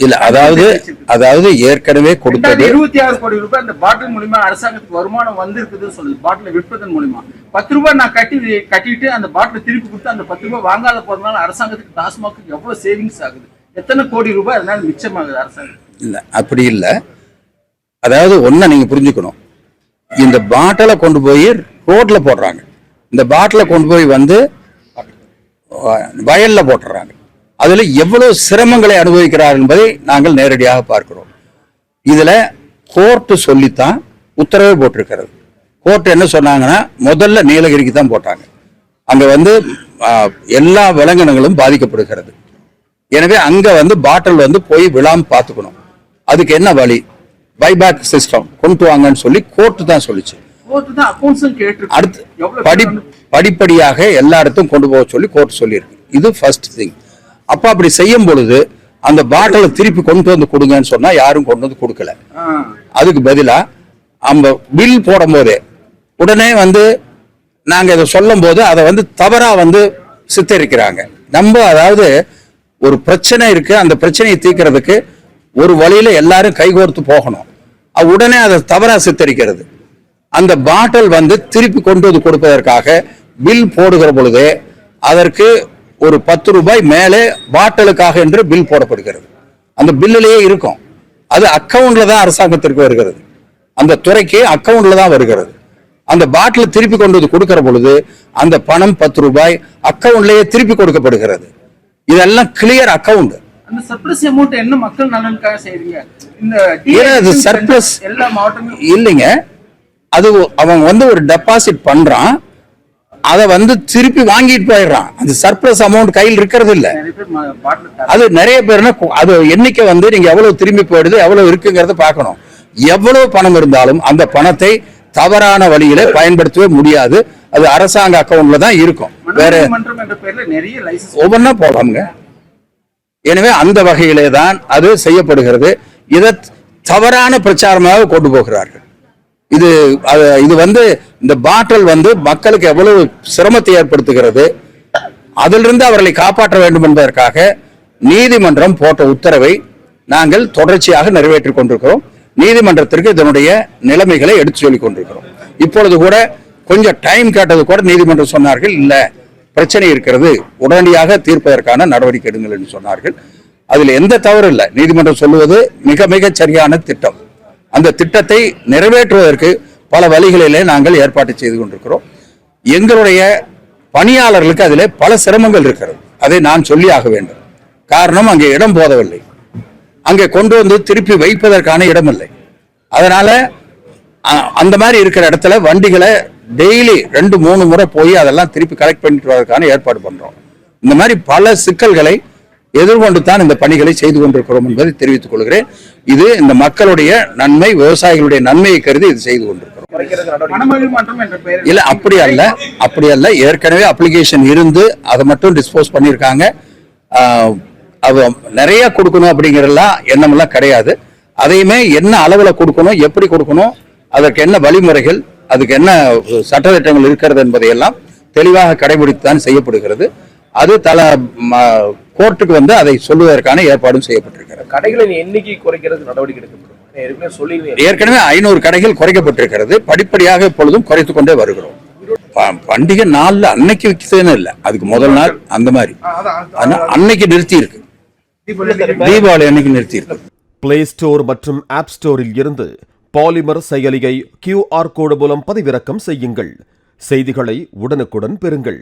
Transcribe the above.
இல்ல அதாவது ஏற்கனவே கொடுத்தது 26 கோடி ரூபாய் அந்த பாட்டில் மூலமா அரசாங்கத்துக்கு வருமானம் வந்திருக்குதுன்னு சொல்லுது. பாட்டில் விற்பதன் மூலமா 10 ரூபாய் நான் கட்டிட்டு அந்த பாட்டில் திருப்பி கொடுத்து அந்த 10 ரூபாய் வாங்காத போறதுனால அரசாங்கத்துக்கு டாஸ்மாக்கு எவ்வளவு சேவிங்ஸ் ஆகுது, எத்தனை கோடி ரூபாய் அதனால மிச்சமாகுது அரசாங்கம். இல்ல அப்படி இல்ல. அதாவது ஒன்ன நீங்க புரிஞ்சுக்கணும், இந்த பாட்டிலை கொண்டு போய் ரோட்ல போடுறாங்க, இந்த பாட்டிலை கொண்டு போய் வந்து வயல்ல போட்டுறாங்க. அதுல எவ்வளவு சிரமங்களை அனுபவிக்கிறார் என்பதை நாங்கள் நேரடியாக பார்க்கிறோம். இதுல கோர்ட் சொல்லித்தான் உத்தரவே போட்டிருக்கிறது. கோர்ட் என்ன சொன்னாங்கன்னா, முதல்ல நீலகிரிக்கு தான் போட்டாங்க. அங்க வந்து எல்லா விலங்கினங்களும் பாதிக்கப்படுகிறது. எனவே அங்க வந்து பாட்டில் வந்து போய் விழாம பார்த்துக்கணும். அதுக்கு என்ன வழி, பைபேக் சிஸ்டம் கொண்டு வாங்கன்னு சொல்லி கோர்ட் தான் சொல்லிச்சு. அடுத்து படிப்படியாக எல்லா இடத்தும் கொண்டு போக சொல்லி கோர்ட் சொல்லியிருக்கு. இது ஃபர்ஸ்ட் திங். அப்ப அப்படி செய்யும் பொழுது அந்த பாட்டிலை திருப்பி கொண்டு வந்து கொடுங்கன்னு சொன்னா யாரும் கொண்டு வந்து கொடுக்கல. அதுக்கு பதிலா அந்த பில் போடும் போதே உடனே வந்து நாங்க இதை சொல்லும் போது அதை வந்து தவறா வந்து சித்தரிக்கிறாங்க. நம்ம அதாவது ஒரு பிரச்சனை இருக்கு, அந்த பிரச்சனையை தீர்க்கிறதுக்கு ஒரு வழியில எல்லாரும் கைகோர்த்து போகணும். உடனே அதை தவறா சித்தரிக்கிறது. அந்த பாட்டில் வந்து திருப்பி கொண்டு வந்து கொடுப்பதற்காக பில் போடுகிற பொழுது அதற்கு ஒரு 10 ரூபாய் மேலே பாட்டிலுக்காக என்று பில் போடப்படுகிறது. அந்த பில்லிலேயே இருக்கும். அது அக்கவுண்ட்ல தான் அரசாங்கத்திற்கு வருகிறது, அந்த துறைக்கு அக்கவுண்ட்ல தான் வருகிறது. அந்த பாட்டில் திருப்பி கொண்டு வந்து கொடுக்கிற பொழுது அந்த பணம் 10 ரூபாய் அக்கவுண்ட்லயே திருப்பி கொடுக்கப்படுகிறது. இதெல்லாம் கிளியர் அக்கவுண்ட். அந்த சர்ப்ளஸ் அமௌண்ட் என்ன மக்கள் நலனுக்காக செய்றீங்க? இந்த சர்ப்ளஸ் எல்லா மாவட்டமும் இல்லைங்க. அது அவங்க வந்து ஒரு டெபாசிட் பண்றான், அதை வந்து திருப்பி வாங்கிட்டு போயிடுறான். அந்த சர்ப்ளஸ் அமௌண்ட் கையில் இருக்கிறது இல்ல. அது நிறைய பேர்னா அது எண்ணிக்கை வந்து நீங்க எவ்வளவு திரும்பி போயிடுது எவ்வளவு இருக்குங்கிறத பார்க்கணும். எவ்வளவு பணம் இருந்தாலும் அந்த பணத்தை தவறான வழியில பயன்படுத்தவே முடியாது. அது அரசாங்க அக்கவுண்ட்ல தான் இருக்கும். வேற ஒவ்வொன்னா போலாமுங்க. எனவே அந்த வகையிலே தான் அது செய்யப்படுகிறது. இதை தவறான பிரச்சாரமாக கொண்டு போகிறார்கள். இது வந்து இந்த பாட்டில் வந்து மக்களுக்கு எவ்வளவு சிரமத்தை ஏற்படுத்துகிறது, அதிலிருந்து அவர்களை காப்பாற்ற வேண்டும் என்பதற்காக நீதிமன்றம் போட்ட உத்தரவை நாங்கள் தொடர்ச்சியாக நிறைவேற்றிக் கொண்டிருக்கிறோம். நீதிமன்றத்திற்கு இதனுடைய நிலைமைகளை எடுத்து சொல்லிக் கொண்டிருக்கிறோம். இப்பொழுது கூட கொஞ்சம் டைம் கேட்டது கூட நீதிமன்றம் சொன்னார்கள், இல்ல பிரச்சனை இருக்கிறது, உடனடியாக தீர்ப்பதற்கான நடவடிக்கை எடுங்கள் என்று சொன்னார்கள். அதுல எந்த தவறு இல்லை. நீதிமன்றம் சொல்லுவது மிக மிக சரியான திட்டம். அந்த திட்டத்தை நிறைவேற்றுவதற்கு பல வழிகளிலே நாங்கள் ஏற்பாடு செய்து கொண்டிருக்கிறோம். எங்களுடைய பணியாளர்களுக்கு அதிலே பல சிரமங்கள் இருக்கிறது, அதை நான் சொல்லி ஆக வேண்டும். காரணம், அங்கே இடம் போதவில்லை, அங்கே கொண்டு வந்து திருப்பி வைப்பதற்கான இடம் இல்லை. அதனால அந்த மாதிரி இருக்கிற இடத்துல வண்டிகளை டெய்லி 2-3 முறை போய் அதெல்லாம் திருப்பி கலெக்ட் பண்ணிட்டு வரதுக்கான ஏற்பாடு பண்றோம். இந்த மாதிரி பல சிக்கல்களை எதிர்கொண்டு தான் இந்த பணிகளை செய்து கொண்டிருக்கிறோம் என்பதை தெரிவித்துக் கொள்கிறேன். இது இந்த மக்களுடைய நன்மை, விவசாயிகளுடைய நன்மையை கருதி இது செய்து கொண்டிருக்கிறோம். இல்ல அப்படி அல்ல. ஏற்கனவே அப்ளிகேஷன் இருந்து அதை மட்டும் டிஸ்போஸ் பண்ணியிருக்காங்க. அது நிறைய கொடுக்கணும் அப்படிங்கிறதெல்லாம் எண்ணமெல்லாம் கிடையாது. அதையுமே என்ன அளவுல கொடுக்கணும், எப்படி கொடுக்கணும், அதற்கு என்ன வழிமுறைகள், அதுக்கு என்ன சட்டத்திட்டங்கள் இருக்கிறது என்பதையெல்லாம் தெளிவாக கடைபிடித்துதான் செய்யப்படுகிறது. அது கோர்ட்டுக்கு வந்து அதை சொல்லுவதற்கான ஏற்பாடும் செய்யப்பட்டிருக்கிறது. கடைகளின் எண்ணிக்கை குறைக்கிறது நடவடிக்கை எடுக்கப்படும். ஏற்கனவே 500 கடைகள் குறைக்கப்பட்டிருக்கிறது. படிப்படியாக இப்பொழுதும் குறைத்துக் கொண்டே வருகிறோம். பண்டிகை நாள்ல அன்னைக்கு விற்கிறதுன்னு இல்லை, அதுக்கு முதல் நாள் அந்த மாதிரி அன்னைக்கு நிறுத்தி இருக்கு. தீபாவளி அன்னைக்கு நிறுத்தி இருக்கு. பிளே ஸ்டோர் மற்றும் ஆப் ஸ்டோரில் இருந்து பாலிமர் செயலியை QR கோடு மூலம் பதிவிறக்கம் செய்யுங்கள். செய்திகளை உடனுக்குடன் பெறுங்கள்.